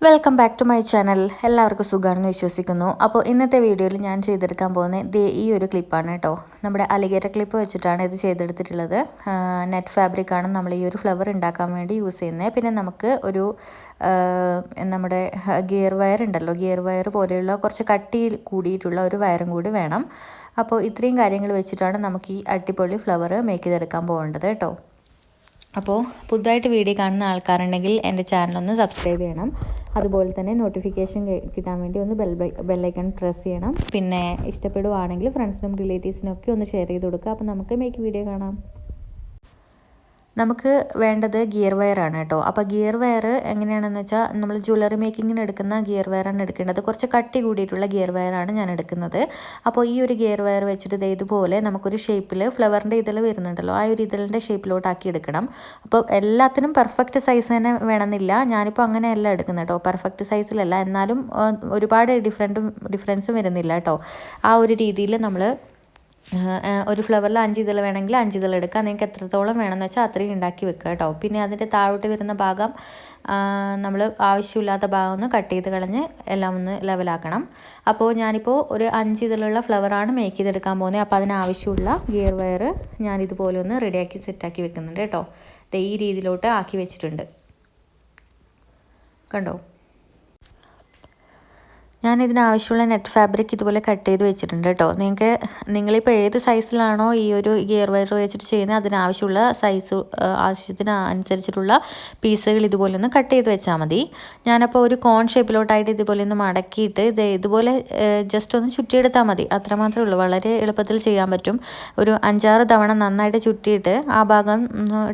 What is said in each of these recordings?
Welcome back to my channel. എല്ലാവർക്കും സുഖമാണെന്ന് വിശ്വസിക്കുന്നു. അപ്പോൾ ഇന്നത്തെ വീഡിയോയിൽ ഞാൻ ചെയ്തെടുക്കാൻ പോകുന്നത് ഈ ഒരു ക്ലിപ്പാണ് കേട്ടോ. നമ്മുടെ അലിഗേറ്റർ ക്ലിപ്പ് വെച്ചിട്ടാണ് ഇത് ചെയ്തെടുത്തിട്ടുള്ളത്. നെറ്റ് ഫാബ്രിക്കാണ് നമ്മൾ ഈ ഒരു ഫ്ലവർ ഉണ്ടാക്കാൻ വേണ്ടി യൂസ് ചെയ്യുന്നത്. പിന്നെ നമുക്ക് ഒരു നമ്മുടെ ഗിയർ വയർ ഉണ്ടല്ലോ, ഗിയർ വയർ പോലെയുള്ള കുറച്ച് കട്ടി കൂടിയിട്ടുള്ള ഒരു വയറും കൂടി വേണം. അപ്പോൾ ഇത്രയും കാര്യങ്ങൾ വെച്ചിട്ടാണ് നമുക്ക് ഈ അടിപൊളി ഫ്ലവർ മേക്ക് ചെയ്തെടുക്കാൻ പോകേണ്ടത് കേട്ടോ. അപ്പോൾ പുതുതായിട്ട് വീഡിയോ കാണുന്ന ആൾക്കാരുണ്ടെങ്കിൽ എൻ്റെ ചാനലൊന്ന് സബ്സ്ക്രൈബ് ചെയ്യണം. അതുപോലെ തന്നെ നോട്ടിഫിക്കേഷൻ കിട്ടാൻ വേണ്ടി ഒന്ന് ബെല്ലൈക്കൺ പ്രസ് ചെയ്യണം. പിന്നെ ഇഷ്ടപ്പെടുവാണെങ്കിൽ ഫ്രണ്ട്സിനും റിലേറ്റീവ്സിനും ഒക്കെ ഒന്ന് ഷെയർ ചെയ്ത് കൊടുക്കുക. അപ്പോൾ നമുക്ക് മേക്ക് വീഡിയോ കാണാം. നമുക്ക് വേണ്ടത് ഗിയർ വയറാണ് കേട്ടോ. അപ്പോൾ ഗിയർ വയർ എങ്ങനെയാണെന്ന് വെച്ചാൽ നമ്മൾ ജ്വല്ലറി മേക്കിങ്ങിന് എടുക്കുന്ന ഗിയർ വയറാണ് എടുക്കേണ്ടത്. കുറച്ച് കട്ടി കൂടിയിട്ടുള്ള ഗിയർ വയറാണ് ഞാൻ എടുക്കുന്നത്. അപ്പോൾ ഈ ഒരു ഗിയർ വയർ വെച്ചിട്ട് ഇതുപോലെ നമുക്കൊരു ഷേപ്പിൽ ഫ്ലവറിൻ്റെ ഇതൾ വരുന്നുണ്ടല്ലോ, ആ ഒരു ഇതളിൻ്റെ ഷേപ്പിലോട്ടാക്കി എടുക്കണം. അപ്പോൾ എല്ലാത്തിനും പെർഫെക്റ്റ് സൈസ് തന്നെ വേണമെന്നില്ല. ഞാനിപ്പോൾ അങ്ങനെയല്ല എടുക്കുന്നത് കേട്ടോ, പെർഫെക്റ്റ് സൈസിലല്ല, എന്നാലും ഒരുപാട് ഡിഫറൻസും വരുന്നില്ല കേട്ടോ. ആ ഒരു രീതിയിൽ നമ്മൾ ഒരു ഫ്ലവറിൽ 5 ഇതൾ വേണമെങ്കിൽ 5 ഇതൾ എടുക്കുക. നിങ്ങൾക്ക് എത്രത്തോളം വേണമെന്ന് വെച്ചാൽ അത്രയും ഉണ്ടാക്കി വെക്കുക കേട്ടോ. പിന്നെ അതിൻ്റെ താഴോട്ട് വരുന്ന ഭാഗം നമ്മൾ ആവശ്യമില്ലാത്ത ഭാഗം ഒന്ന് കട്ട് ചെയ്ത് കളഞ്ഞ് എല്ലാം ഒന്ന് ലെവലാക്കണം. അപ്പോൾ ഞാനിപ്പോൾ ഒരു 5 ഇതളുള്ള ഫ്ലവറാണ് മേക്ക് ചെയ്തെടുക്കാൻ പോകുന്നത്. അപ്പോൾ അതിനാവശ്യമുള്ള ഗിയർ വയർ ഞാനിതുപോലെ ഒന്ന് റെഡിയാക്കി സെറ്റാക്കി വെക്കുന്നുണ്ട് കേട്ടോ. ഈ രീതിയിലോട്ട് ആക്കി വെച്ചിട്ടുണ്ട് കണ്ടോ. ഞാനിതിനാവശ്യമുള്ള നെറ്റ് ഫാബ്രിക് ഇതുപോലെ കട്ട് ചെയ്ത് വെച്ചിട്ടുണ്ട് കേട്ടോ. നിങ്ങളിപ്പോൾ ഏത് സൈസിലാണോ ഈ ഒരു ഗിയർ വയർ വെച്ചിട്ട് ചെയ്യുന്നത് അതിനാവശ്യമുള്ള ആവശ്യത്തിന് അനുസരിച്ചിട്ടുള്ള പീസുകൾ ഇതുപോലെ ഒന്ന് കട്ട് ചെയ്ത് വെച്ചാൽ മതി. ഞാനപ്പോൾ ഒരു കോൺ ഷേപ്പിലോട്ടായിട്ട് ഇതുപോലെ ഒന്ന് മടക്കിയിട്ട് ഇതുപോലെ ജസ്റ്റ് ഒന്ന് ചുറ്റിയെടുത്താൽ മതി. അത്രമാത്രമേ ഉള്ളൂ, വളരെ എളുപ്പത്തിൽ ചെയ്യാൻ പറ്റും. ഒരു 5-6 തവണ നന്നായിട്ട് ചുറ്റിയിട്ട് ആ ഭാഗം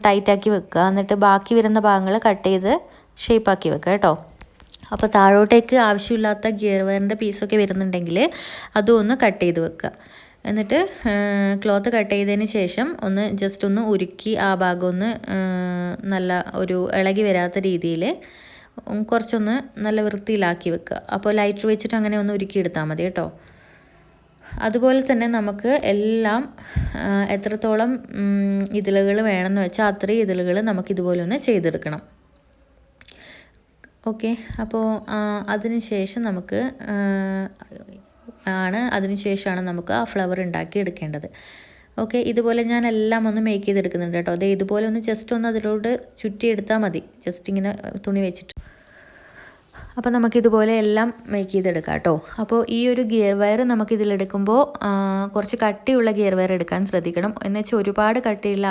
ടൈറ്റാക്കി വെക്കുക. എന്നിട്ട് ബാക്കി വരുന്ന ഭാഗങ്ങൾ കട്ട് ചെയ്ത് ഷേപ്പാക്കി വെക്കുക കേട്ടോ. അപ്പോൾ താഴോട്ടേക്ക് ആവശ്യമില്ലാത്ത ഗിയർ വയറിൻ്റെ പീസൊക്കെ വരുന്നുണ്ടെങ്കിൽ അതും ഒന്ന് കട്ട് ചെയ്ത് വെക്കുക. എന്നിട്ട് ക്ലോത്ത് കട്ട് ചെയ്തതിന് ശേഷം ഒന്ന് ജസ്റ്റ് ഒന്ന് ഉരുക്കി ആ ഭാഗം ഒന്ന് നല്ല ഒരു ഇളകി വരാത്ത രീതിയിൽ കുറച്ചൊന്ന് നല്ല വൃത്തിയിലാക്കി വെക്കുക. അപ്പോൾ ലൈറ്റർ വെച്ചിട്ട് അങ്ങനെ ഒന്ന് ഉരുക്കിയെടുത്താൽ മതി കേട്ടോ. അതുപോലെ തന്നെ നമുക്ക് എല്ലാം എത്രത്തോളം ഇതളുകൾ വേണമെന്ന് വെച്ചാൽ അത്രയും ഇതളുകൾ നമുക്കിതുപോലെ ഒന്ന് ചെയ്തെടുക്കണം. ഓക്കെ, അപ്പോൾ അതിനുശേഷം നമുക്ക് ആ ഫ്ലവർ ഉണ്ടാക്കി എടുക്കേണ്ടത്. ഓക്കെ, ഇതുപോലെ ഞാൻ എല്ലാം ഒന്ന് മേക്ക് ചെയ്തെടുക്കുന്നുണ്ട് കേട്ടോ. ഇതുപോലെ ഒന്ന് ജസ്റ്റ് ഒന്ന് അതിലോട്ട് ചുറ്റിയെടുത്താൽ മതി, ജസ്റ്റ് ഇങ്ങനെ തുണി വെച്ചിട്ട്. അപ്പോൾ നമുക്കിതുപോലെ എല്ലാം മേക്ക് ചെയ്തെടുക്കാം കേട്ടോ. അപ്പോൾ ഈ ഒരു ഗിയർ വയർ നമുക്കിതിലെടുക്കുമ്പോൾ കുറച്ച് കട്ടിയുള്ള ഗിയർ വയർ എടുക്കാൻ ശ്രദ്ധിക്കണം. എന്നുവെച്ചാൽ ഒരുപാട് കട്ടിയുള്ള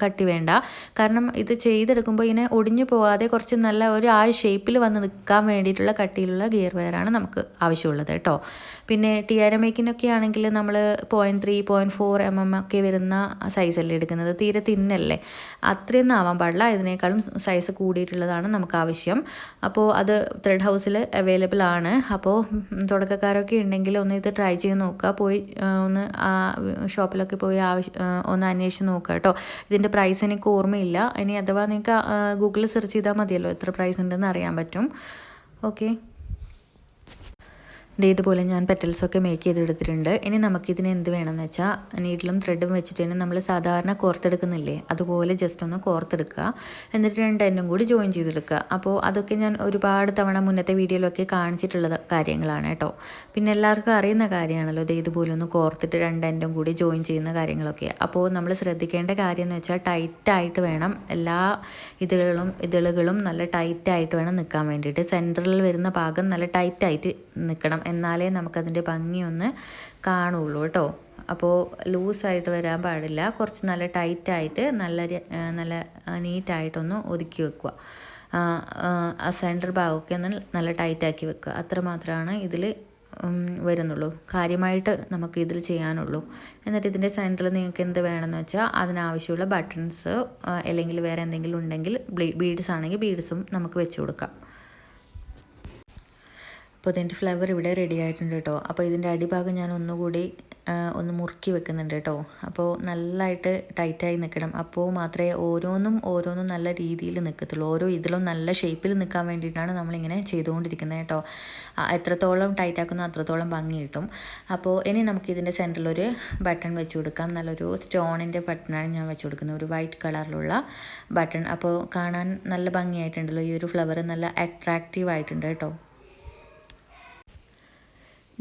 കട്ടി വേണ്ട. കാരണം ഇത് ചെയ്തെടുക്കുമ്പോൾ ഇങ്ങനെ ഒടിഞ്ഞു പോകാതെ കുറച്ച് നല്ല ആ ഷേപ്പിൽ വന്ന് നിൽക്കാൻ വേണ്ടിയിട്ടുള്ള കട്ടിയിലുള്ള ഗിയർ വയറാണ് നമുക്ക് ആവശ്യമുള്ളത് കേട്ടോ. പിന്നെ ടിയാര മേക്കിനൊക്കെ ആണെങ്കിൽ നമ്മൾ 0.3, 0.4 mm ഒക്കെ വരുന്ന സൈസല്ലേ എടുക്കുന്നത്, തീരെ തിന്നല്ലേ, അത്രയൊന്നും ആവാൻ പാടില്ല. ഇതിനേക്കാളും സൈസ് കൂടിയിട്ടുള്ളതാണ് നമുക്ക് ആവശ്യം. അപ്പോൾ അത് ത്രെഡ് ഹൗസിൽ അവൈലബിൾ ആണ്. അപ്പോൾ തുടക്കക്കാരൊക്കെ ഉണ്ടെങ്കിൽ ഒന്ന് ഇത് ട്രൈ ചെയ്ത് നോക്കുക. ഒന്ന് ഷോപ്പിലൊക്കെ പോയി ഒന്ന് അന്വേഷിച്ച് നോക്കുക കേട്ടോ. ഇതിൻ്റെ പ്രൈസ് എനിക്ക് ഓർമ്മയില്ല. ഇനി അഥവാ നിങ്ങൾക്ക് ഗൂഗിളിൽ സെർച്ച് ചെയ്താൽ മതിയല്ലോ, എത്ര പ്രൈസ് ഉണ്ടെന്ന് അറിയാൻ പറ്റും. ഓക്കെ, ഇതുപോലെ ഞാൻ പെറ്റൽസൊക്കെ മേക്ക് ചെയ്തെടുത്തിട്ടുണ്ട്. ഇനി നമുക്കിതിന് എന്ത് വേണമെന്ന് വെച്ചാൽ നീഡിലും ത്രെഡും വെച്ചിട്ട് തന്നെ നമ്മൾ സാധാരണ കോർത്തെടുക്കുന്നില്ലേ, അതുപോലെ ജസ്റ്റ് ഒന്ന് കോർത്തെടുക്കുക. എന്നിട്ട് 2 എൻഡും കൂടി ജോയിൻ ചെയ്തെടുക്കുക. അപ്പോൾ അതൊക്കെ ഞാൻ ഒരുപാട് തവണ മുന്നത്തെ വീഡിയോയിലൊക്കെ കാണിച്ചിട്ടുള്ള കാര്യങ്ങളാണ് കേട്ടോ. പിന്നെ എല്ലാവർക്കും അറിയുന്ന കാര്യമാണല്ലോ ഇതുപോലെ ഒന്ന് കോർത്തിട്ട് 2 എൻഡും കൂടി ജോയിൻ ചെയ്യുന്ന കാര്യങ്ങളൊക്കെ. അപ്പോൾ നമ്മൾ ശ്രദ്ധിക്കേണ്ട കാര്യം എന്ന് വെച്ചാൽ ടൈറ്റായിട്ട് വേണം, എല്ലാ ഇതളുകളും നല്ല ടൈറ്റായിട്ട് വേണം നിൽക്കാൻ വേണ്ടിയിട്ട്. സെൻറ്ററിൽ വരുന്ന ഭാഗം നല്ല ടൈറ്റായിട്ട് നിൽക്കണം, എന്നാലേ നമുക്കതിൻ്റെ ഭംഗിയൊന്ന് കാണുള്ളൂ കേട്ടോ. അപ്പോൾ ലൂസായിട്ട് വരാൻ പാടില്ല, കുറച്ച് നല്ല ടൈറ്റായിട്ട് നല്ല നീറ്റായിട്ടൊന്ന് ഒതുക്കി വെക്കുക. ആ സെൻറ്റർ ഭാഗമൊക്കെ ഒന്ന് നല്ല ടൈറ്റാക്കി വെക്കുക. അത്രമാത്രമാണ് ഇതിൽ വരുന്നുള്ളൂ, കാര്യമായിട്ട് നമുക്ക് ഇതിൽ ചെയ്യാനുള്ളൂ. എന്നിട്ട് ഇതിൻ്റെ സെൻറ്ററിൽ നിങ്ങൾക്ക് എന്ത് വേണമെന്ന് വെച്ചാൽ അതിനാവശ്യമുള്ള ബട്ടൺസ് അല്ലെങ്കിൽ വേറെ എന്തെങ്കിലും ഉണ്ടെങ്കിൽ ബീഡ്സ് ആണെങ്കിൽ ബീഡ്സും നമുക്ക് വെച്ച് കൊടുക്കാം. അപ്പോൾ ഇതിൻ്റെ ഫ്ലവർ ഇവിടെ റെഡി ആയിട്ടുണ്ട് കേട്ടോ. അപ്പോൾ ഇതിൻ്റെ അടിഭാഗം ഞാൻ ഒന്നുകൂടി ഒന്ന് മുറുക്കി വെക്കുന്നുണ്ട് കേട്ടോ. അപ്പോൾ നല്ലതായിട്ട് ടൈറ്റായി നിൽക്കണം. അപ്പോൾ മാത്രമേ ഓരോന്നും നല്ല രീതിയിൽ നിൽക്കത്തുള്ളൂ. ഓരോ ഇതിലും നല്ല ഷേപ്പിൽ നിൽക്കാൻ വേണ്ടിയിട്ടാണ് നമ്മളിങ്ങനെ ചെയ്തുകൊണ്ടിരിക്കുന്നത് കേട്ടോ. എത്രത്തോളം ടൈറ്റാക്കുന്നോ അത്രത്തോളം ഭംഗി കിട്ടും. അപ്പോൾ ഇനി നമുക്കിതിൻ്റെ സെൻറ്ററിലൊരു ബട്ടൺ വെച്ച് കൊടുക്കാം. നല്ലൊരു സ്റ്റോണിൻ്റെ ബട്ടണാണ് ഞാൻ വെച്ച് കൊടുക്കുന്നത്, ഒരു വൈറ്റ് കളറിലുള്ള ബട്ടൺ. അപ്പോൾ കാണാൻ നല്ല ഭംഗിയായിട്ടുണ്ടല്ലോ. ഈ ഒരു ഫ്ലവർ നല്ല അട്രാക്റ്റീവ് ആയിട്ടുണ്ട് കേട്ടോ.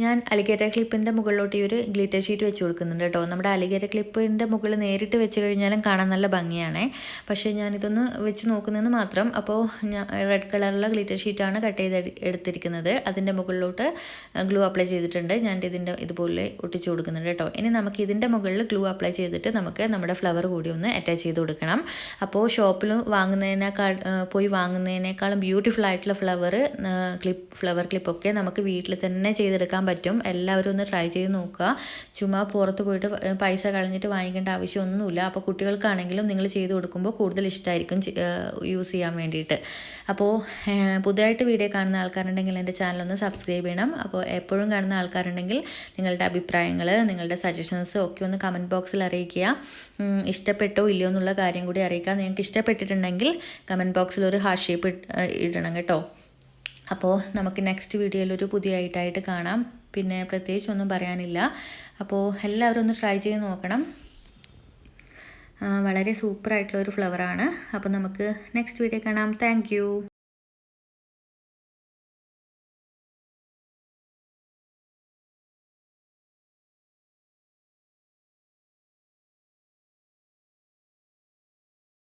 ഞാൻ അലിഗേറ്റർ ക്ലിപ്പിൻ്റെ മുകളിലോട്ട് ഈ ഒരു ഗ്ലിറ്റർ ഷീറ്റ് വെച്ച് കൊടുക്കുന്നുണ്ട് കേട്ടോ. നമ്മുടെ അലിഗേറ്റർ ക്ലിപ്പിൻ്റെ മുകളിൽ നേരിട്ട് വെച്ച് കഴിഞ്ഞാലും കാണാൻ നല്ല ഭംഗിയാണേ. പക്ഷേ ഞാനിതൊന്ന് വെച്ച് നോക്കുന്നതെന്ന് മാത്രം. അപ്പോൾ ഞാൻ റെഡ് കളറുള്ള ഗ്ലിറ്റർ ഷീറ്റാണ് കട്ട് ചെയ്ത് എടുത്തിരിക്കുന്നത്. അതിൻ്റെ മുകളിലോട്ട് ഗ്ലൂ അപ്ലൈ ചെയ്തിട്ടുണ്ട്. ഞാൻ ഇതിൻ്റെ ഇതുപോലെ ഒട്ടിച്ച് കൊടുക്കുന്നുണ്ട് കേട്ടോ. ഇനി നമുക്ക് ഇതിൻ്റെ മുകളിൽ ഗ്ലൂ അപ്ലൈ ചെയ്തിട്ട് നമുക്ക് നമ്മുടെ ഫ്ലവർ കൂടി ഒന്ന് അറ്റാച്ച് ചെയ്ത് കൊടുക്കണം. അപ്പോൾ ഷോപ്പിൽ പോയി വാങ്ങുന്നതിനേക്കാളും ബ്യൂട്ടിഫുൾ ആയിട്ടുള്ള ഫ്ലവർ ക്ലിപ്പൊക്കെ നമുക്ക് വീട്ടിൽ തന്നെ ചെയ്തെടുക്കാൻ പറ്റും. എല്ലാവരും ഒന്ന് ട്രൈ ചെയ്ത് നോക്കുക. ചുമ്മാ പുറത്ത് പോയിട്ട് പൈസ കളഞ്ഞിട്ട് വാങ്ങിക്കേണ്ട ആവശ്യമൊന്നുമില്ല. അപ്പോൾ കുട്ടികൾക്കാണെങ്കിലും നിങ്ങൾ ചെയ്ത് കൊടുക്കുമ്പോൾ കൂടുതൽ ഇഷ്ടമായിരിക്കും യൂസ് ചെയ്യാൻ വേണ്ടിയിട്ട്. അപ്പോൾ പുതിയതായിട്ട് വീഡിയോ കാണുന്ന ആൾക്കാരുണ്ടെങ്കിൽ എൻ്റെ ചാനലൊന്ന് സബ്സ്ക്രൈബ് ചെയ്യണം. അപ്പോൾ എപ്പോഴും കാണുന്ന ആൾക്കാരുണ്ടെങ്കിൽ നിങ്ങളുടെ അഭിപ്രായങ്ങൾ, നിങ്ങളുടെ സജഷൻസ് ഒക്കെ ഒന്ന് കമൻറ്റ് ബോക്സിൽ അറിയിക്കുക. ഇഷ്ടപ്പെട്ടോ ഇല്ലയോ എന്നുള്ള കാര്യം കൂടി അറിയിക്കുക. നിങ്ങൾക്ക് ഇഷ്ടപ്പെട്ടിട്ടുണ്ടെങ്കിൽ കമൻറ്റ് ബോക്സിൽ ഒരു ഹാർട്ട് ഷേപ്പ് ഇടണം കേട്ടോ. അപ്പോൾ നമുക്ക് നെക്സ്റ്റ് വീഡിയോയിൽ ഒരു പുതിയ ഐറ്റമായിട്ട് കാണാം. പിന്നെ പ്രത്യേകിച്ചൊന്നും പറയാനില്ല. അപ്പോൾ എല്ലാവരും ഒന്ന് ട്രൈ ചെയ്ത് നോക്കണം. വളരെ സൂപ്പറായിട്ടുള്ളൊരു ഫ്ലവറാണ്. അപ്പോൾ നമുക്ക് നെക്സ്റ്റ് വീഡിയോ കാണാം. താങ്ക്